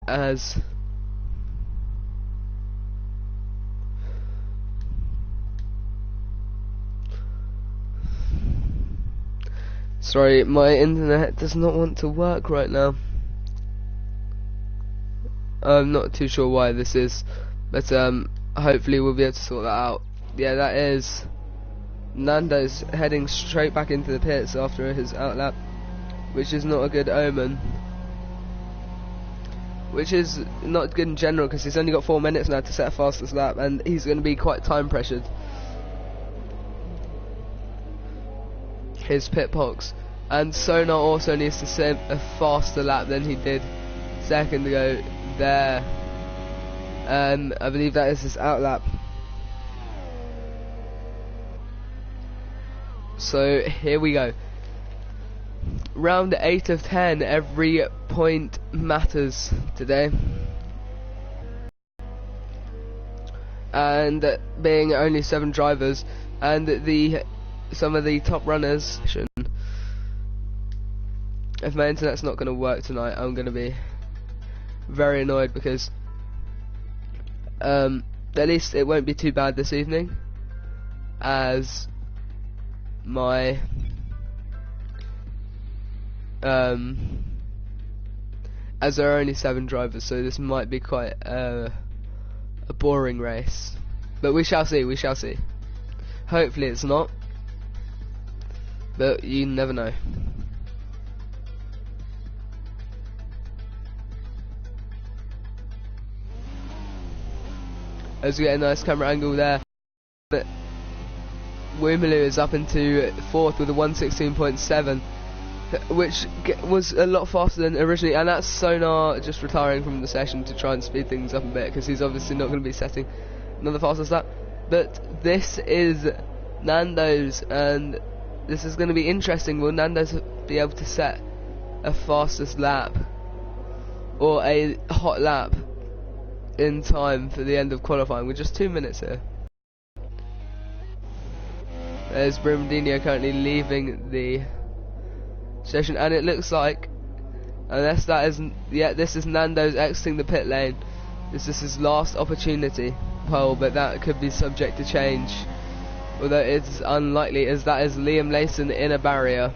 as sorry, my internet does not want to work right now. I'm not too sure why this is, but hopefully we'll be able to sort that out. Yeah, that is Nando's heading straight back into the pits after his outlap, which is not a good omen. Which is not good in general, because he's only got 4 minutes now to set a fastest lap, and he's going to be quite time pressured. His pit box, and Sonar also needs to set a faster lap than he did a second ago there. I believe that is his outlap. So here we go. Round 8 of 10. Every point matters today. And being only 7 drivers, and some of the top runners. If my internet's not going to work tonight, I'm going to be very annoyed, because at least it won't be too bad this evening, as my as there are only 7 drivers, so this might be quite a boring race, but we shall see. Hopefully it's not, but you never know. As we get a nice camera angle there, but Woomaloo is up into 4th with a 1:16.7, which was a lot faster than originally, and that's Sonar just retiring from the session to try and speed things up a bit, because he's obviously not going to be setting another fastest lap. But this is Nando's, and this is going to be interesting. Will Nando's be able to set a fastest lap or a hot lap in time for the end of qualifying with just 2 minutes here? There's Brumadinho currently leaving the session, and it looks like, unless that isn't, yeah, this is Nando's exiting the pit lane. This is his last opportunity pole, but that could be subject to change, although it's unlikely, as that is Liam Lawson in a barrier.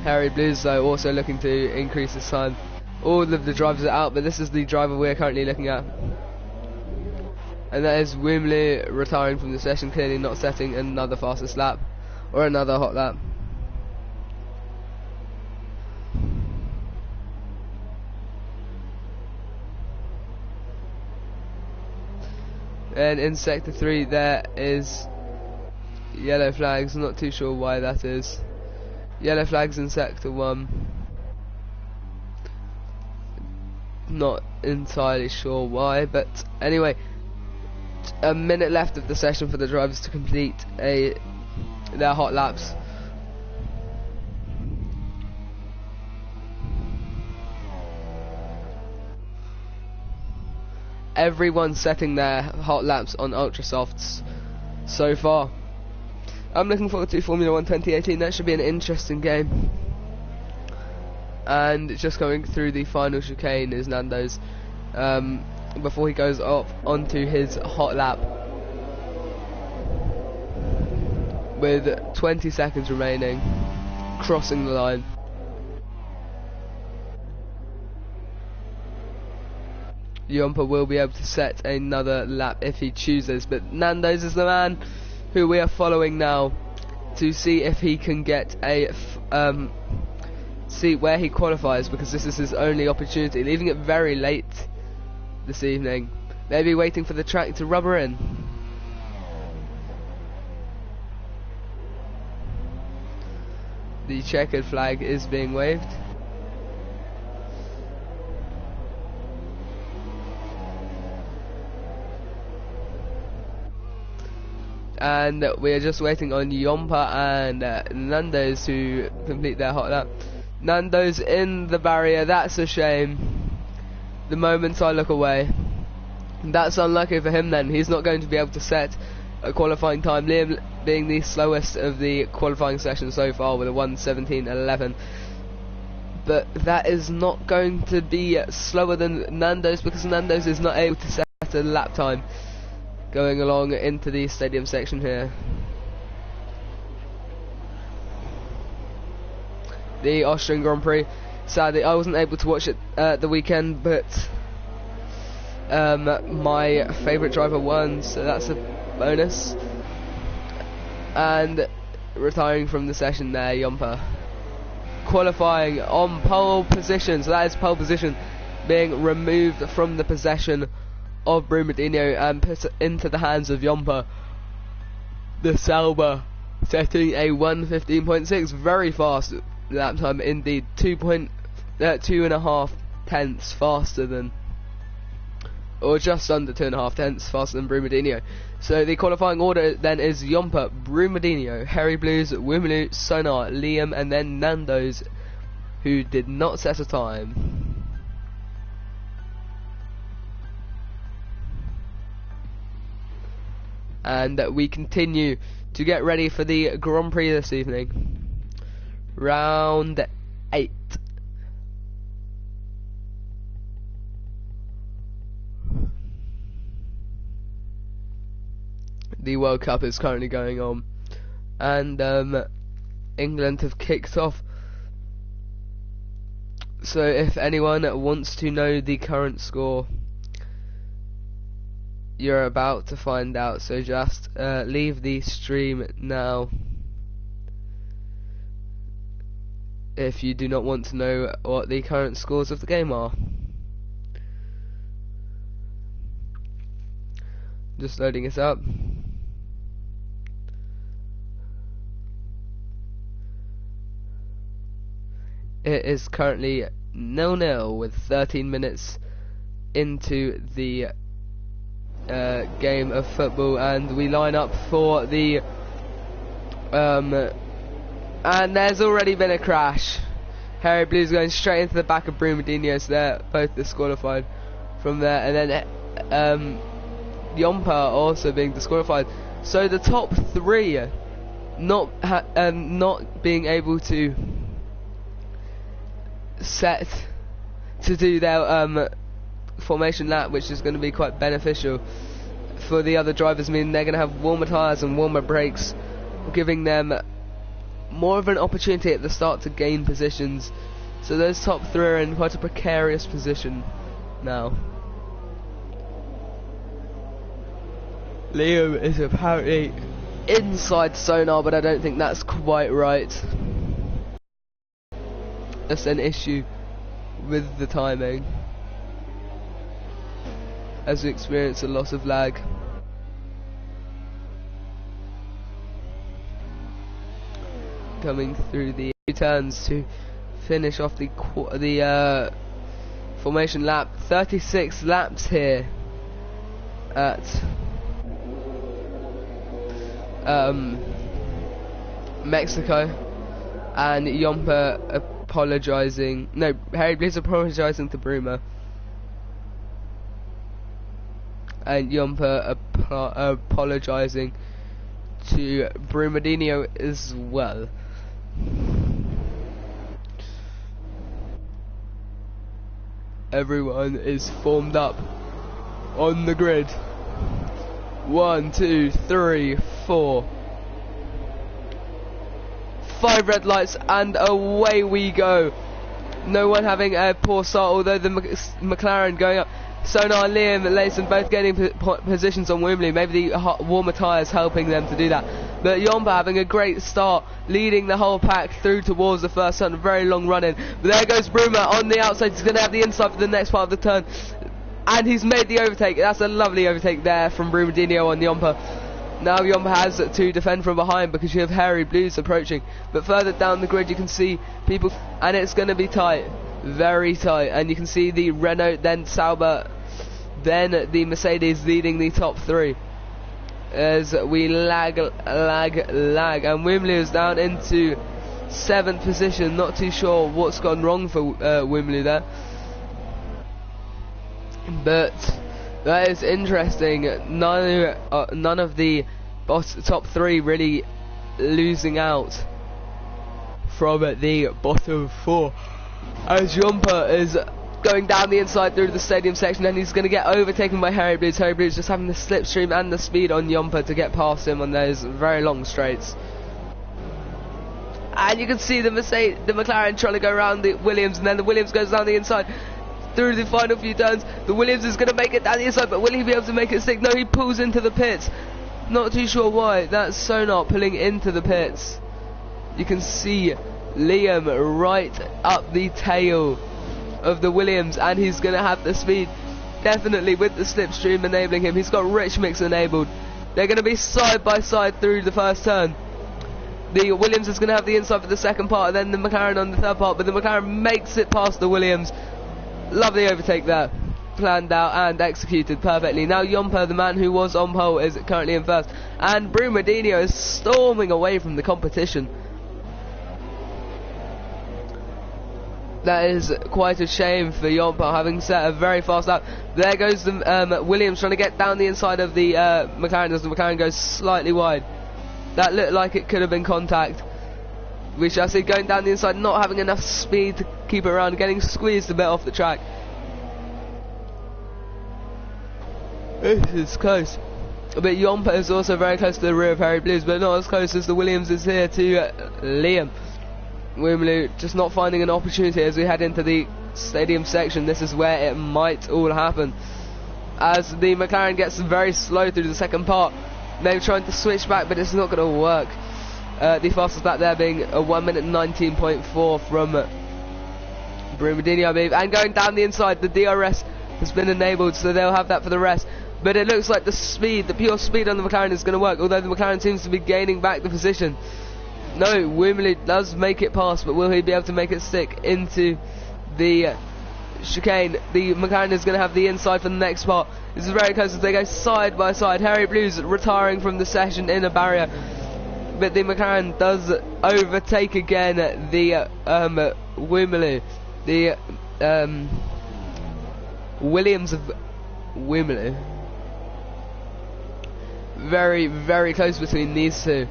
Harry Blues though also looking to increase his time. All of the drivers are out, but this is the driver we're currently looking at, and that is Woomaloo retiring from the session, clearly not setting another fastest lap or another hot lap. And in sector 3 there is yellow flags, not too sure why that is. Yellow flags in sector 1. Not entirely sure why, but anyway, a minute left of the session for the drivers to complete their hot laps. Everyone's setting their hot laps on ultra softs so far. I'm looking forward to Formula 1 2018. That should be an interesting game. And just going through the final chicane is Nando's, before he goes up onto his hot lap with 20 seconds remaining, crossing the line. Yompa will be able to set another lap if he chooses, but Nando's is the man who we are following now to see if he can get a see where he qualifies, because this is his only opportunity, leaving it very late this evening, maybe waiting for the track to rubber in. The checkered flag is being waved. And we are just waiting on Yompa and Nando's to complete their hot lap. Nando's in the barrier, that's a shame. The moment I look away. That's unlucky for him then, he's not going to be able to set a qualifying time. Liam being the slowest of the qualifying session so far with a 1:17.11. but that is not going to be slower than Nando's, because Nando's is not able to set a lap time going along into the stadium section here. The Austrian Grand Prix, sadly I wasn't able to watch it the weekend, but my favourite driver won, so that's a bonus. And retiring from the session there, Jumper qualifying on pole position, so that is pole position being removed from the possession of Brumadinho and put into the hands of Jumper. The Sauber setting a 1:15.6, very fast lap time indeed, 2.5 tenths faster than, or just under 2.5 tenths faster than Brumadinho. So the qualifying order then is Jumper, Brumadinho, Harry Blues, Wimelu, Sonar, Liam, and then Nando's, who did not set a time. And we continue to get ready for the Grand Prix this evening. Round 8. The World Cup is currently going on, and England have kicked off. So if anyone wants to know the current score, you're about to find out, so just leave the stream now if you do not want to know what the current scores of the game are. Just loading it up. It is currently 0-0 with 13 minutes into the game of football, and we line up for the and there's already been a crash. Harry Blues going straight into the back of Brumadinho, so they're both disqualified from there, and then Jumper also being disqualified. So the top three not being able to set to do their formation lap, which is going to be quite beneficial for the other drivers, meaning they're going to have warmer tyres and warmer brakes, giving them more of an opportunity at the start to gain positions. So those top three are in quite a precarious position now. Liam is apparently inside Sonar, but I don't think that's quite right. That's an issue with the timing, as we experience a loss of lag. Coming through the turns to finish off the formation lap. 36 laps here at Mexico, and Jumper apologising. No, Harry Blues apologising to Bruma, and Jumper apologising to Brumadinho as well. Everyone is formed up on the grid. 1, 2, 3, 4, 5 red lights, and away we go. No one having a poor start, although the McLaren going up. Sonar and Liam Layson both getting positions on Wembley. Maybe the warmer tyres helping them to do that. But Jumper having a great start, leading the whole pack through towards the first turn. A very long run in. But there goes Bruma on the outside. He's going to have the inside for the next part of the turn. And he's made the overtake. That's a lovely overtake there from Brumadinho on Jumper. Now Jumper has to defend from behind because you have Harry Blues approaching. But further down the grid you can see people, and it's going to be tight. Very tight. And you can see the Renault, then Sauber, then the Mercedes leading the top three. As we lag, and Wimley is down into 7th position. Not too sure what's gone wrong for Wimley there, but that is interesting. None of the top three really losing out from the bottom four. as Jumper is going down the inside through the stadium section, and he's going to get overtaken by Harry Blues. Harry Blues just having the slipstream and the speed on Jumper to get past him on those very long straights. And you can see the McLaren trying to go around the Williams, and then the Williams goes down the inside through the final few turns. The Williams is going to make it down the inside, but will he be able to make it stick? No, he pulls into the pits. Not too sure why. That's Sonar pulling into the pits. You can see Liam right up the tail of the Williams, and he's going to have the speed definitely with the slipstream enabling him. He's got rich mix enabled. They're going to be side by side through the first turn. The Williams is going to have the inside for the second part, and then the McLaren on the third part, but the McLaren makes it past the Williams. Lovely overtake there, planned out and executed perfectly. Now Jumper, the man who was on pole, is currently in first, and Brumadinho is storming away from the competition. That is quite a shame for Jumper, having set a very fast lap. There goes the Williams trying to get down the inside of the McLaren as the McLaren goes slightly wide. That looked like it could have been contact. We shall see. Going down the inside, not having enough speed to keep it around, getting squeezed a bit off the track. This is close. But Jumper is also very close to the rear of Harry Blues, but not as close as the Williams is here to Liam. Wimley just not finding an opportunity as we head into the stadium section. This is where it might all happen, as the McLaren gets very slow through the second part. They're trying to switch back, but it's not going to work. The fastest back there being a 1 minute 19.4 from Brumadinho, I believe. And going down the inside, the DRS has been enabled, so they'll have that for the rest. But it looks like the speed, the pure speed on the McLaren is going to work, although the McLaren seems to be gaining back the position. No, Wimley does make it pass, but will he be able to make it stick into the chicane? The McLaren is going to have the inside for the next part. This is very close as they go side by side. Harry Blues retiring from the session in a barrier, but the McLaren does overtake again the Wimley, the Williams of Wimley. Very, very close between these two.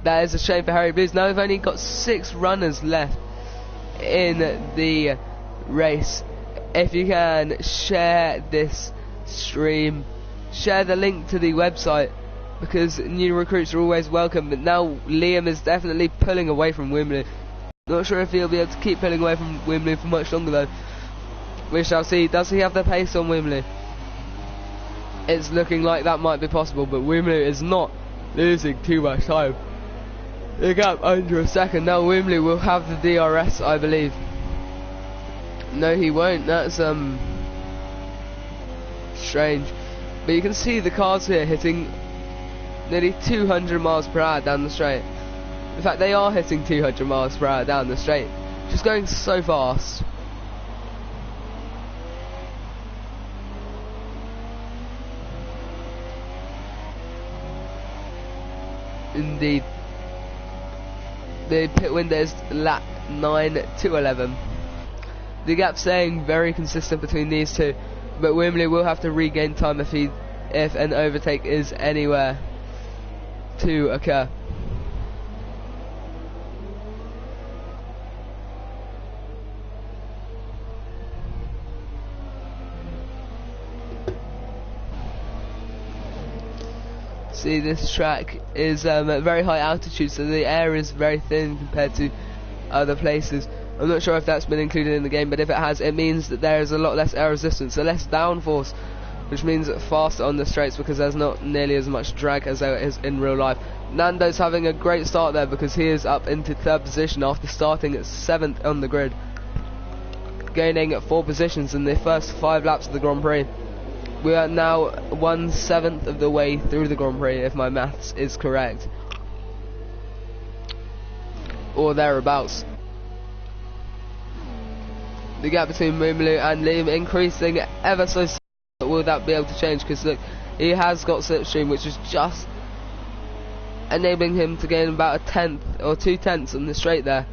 That is a shame for Harry Blues. Now we've only got 6 runners left in the race. If you can, share this stream, share the link to the website, because new recruits are always welcome. But now Liam is definitely pulling away from Wimley. Not sure if he'll be able to keep pulling away from Wimley for much longer though. We shall see. Does he have the pace on Wimley? It's looking like that might be possible, but Wimley is not losing too much time. The gap under a second. Now Wimley will have the DRS, I believe. No, he won't. That's strange. But you can see the cars here hitting nearly 200 miles per hour down the straight. In fact, they are hitting 200 miles per hour down the straight. Just going so fast. Indeed. The pit window is lap 9 to 11. The gap staying very consistent between these two, but Wimley will have to regain time if an overtake is anywhere to occur. See, this track is at very high altitude, so the air is very thin compared to other places. I'm not sure if that's been included in the game, but if it has, it means that there is a lot less air resistance, so less downforce, which means faster on the straights because there's not nearly as much drag as there is in real life. Nando's having a great start there because he is up into 3rd position after starting at 7th on the grid, gaining 4 positions in the first 5 laps of the Grand Prix. We are now 1/7 of the way through the Grand Prix, if my maths is correct, or thereabouts. The gap between Wimley and Liam increasing ever so slightly, but will that be able to change? Because look, he has got slipstream, which is just enabling him to gain about 1/10 or 2/10 on the straight there.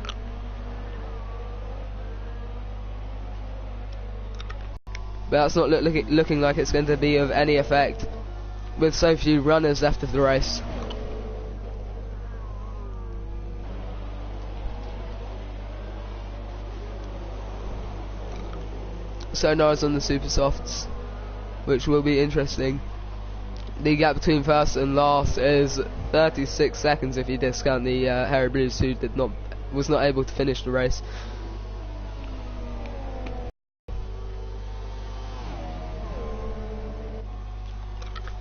But that's not looking like it's going to be of any effect. with so few runners left of the race. So Norris on the super softs, which will be interesting. The gap between first and last is 36 seconds if you discount the Harry Blues, who was not able to finish the race.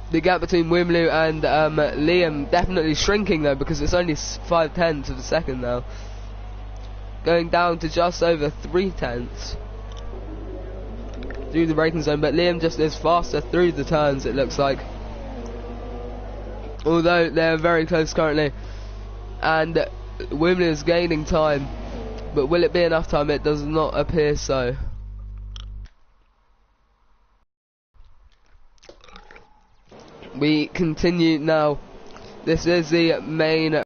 The gap between Wimlu and Liam definitely shrinking though, because it's only 5/10 of a second now, going down to just over 3/10 through the braking zone. But Liam just is faster through the turns, it looks like, although they're very close currently, and Wimlu is gaining time, but will it be enough time? It does not appear so. We continue now. This is the main